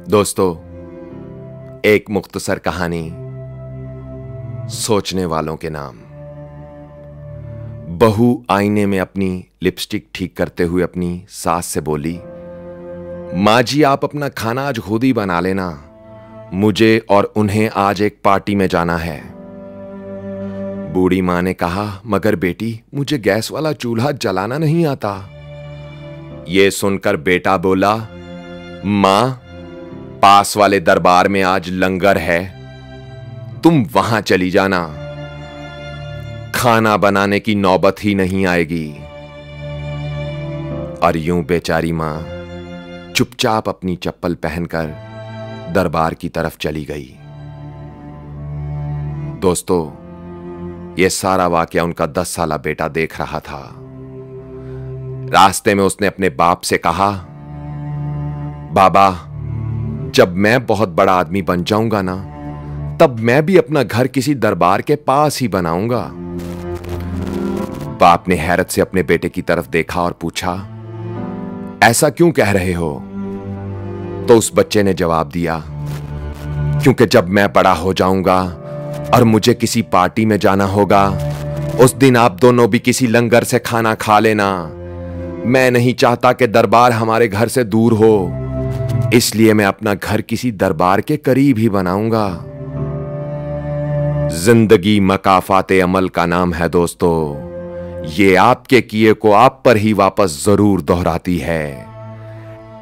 दोस्तों, एक मुख्तसर कहानी सोचने वालों के नाम। बहू आईने में अपनी लिपस्टिक ठीक करते हुए अपनी सास से बोली, माँ जी आप अपना खाना आज खुद ही बना लेना, मुझे और उन्हें आज एक पार्टी में जाना है। बूढ़ी माँ ने कहा, मगर बेटी मुझे गैस वाला चूल्हा जलाना नहीं आता। यह सुनकर बेटा बोला, माँ पास वाले दरबार में आज लंगर है, तुम वहां चली जाना, खाना बनाने की नौबत ही नहीं आएगी। और यूं बेचारी मां चुपचाप अपनी चप्पल पहनकर दरबार की तरफ चली गई। दोस्तों, यह सारा वाकया उनका 10 साला बेटा देख रहा था। रास्ते में उसने अपने बाप से कहा, बाबा जब मैं बहुत बड़ा आदमी बन जाऊंगा ना, तब मैं भी अपना घर किसी दरबार के पास ही बनाऊंगा। बाप ने हैरत से अपने बेटे की तरफ देखा और पूछा, ऐसा क्यों कह रहे हो? तो उस बच्चे ने जवाब दिया, क्योंकि जब मैं बड़ा हो जाऊंगा और मुझे किसी पार्टी में जाना होगा, उस दिन आप दोनों भी किसी लंगर से खाना खा लेना। मैं नहीं चाहता कि दरबार हमारे घर से दूर हो, इसलिए मैं अपना घर किसी दरबार के करीब ही बनाऊंगा। जिंदगी मकाफाते अमल का नाम है दोस्तों। ये आपके किए को आप पर ही वापस जरूर दोहराती है।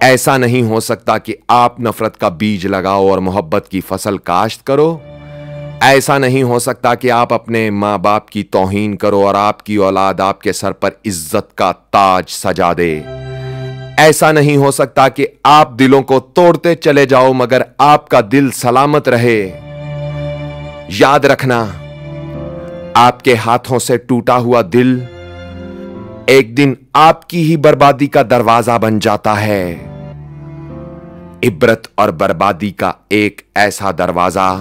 ऐसा नहीं हो सकता कि आप नफरत का बीज लगाओ और मोहब्बत की फसल काश्त करो। ऐसा नहीं हो सकता कि आप अपने मां बाप की तौहीन करो और आपकी औलाद आपके सर पर इज्जत का ताज सजा दे। ऐसा नहीं हो सकता कि आप दिलों को तोड़ते चले जाओ मगर आपका दिल सलामत रहे। याद रखना, आपके हाथों से टूटा हुआ दिल एक दिन आपकी ही बर्बादी का दरवाजा बन जाता है। इबरत और बर्बादी का एक ऐसा दरवाजा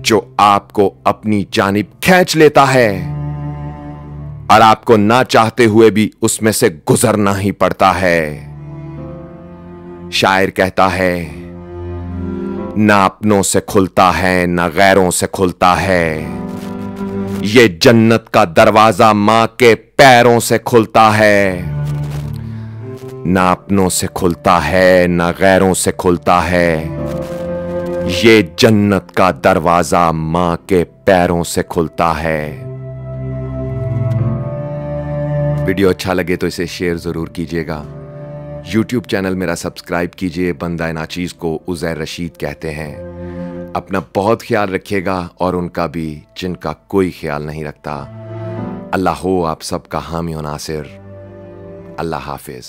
जो आपको अपनी जानिब खींच लेता है और आपको ना चाहते हुए भी उसमें से गुजरना ही पड़ता है। शायर कहता है, ना अपनों से खुलता है ना गैरों से खुलता है, ये जन्नत का दरवाजा मां के पैरों से खुलता है। ना अपनों से खुलता है ना गैरों से खुलता है, ये जन्नत का दरवाजा मां के पैरों से खुलता है। वीडियो अच्छा लगे तो इसे शेयर जरूर कीजिएगा। YouTube चैनल मेरा सब्सक्राइब कीजिए। बंदा नाचीज को उज़ैर रशीद कहते हैं। अपना बहुत ख्याल रखिएगा और उनका भी जिनका कोई ख्याल नहीं रखता। अल्लाह हो आप सबका हामी और नासिर। अल्लाह हाफिज।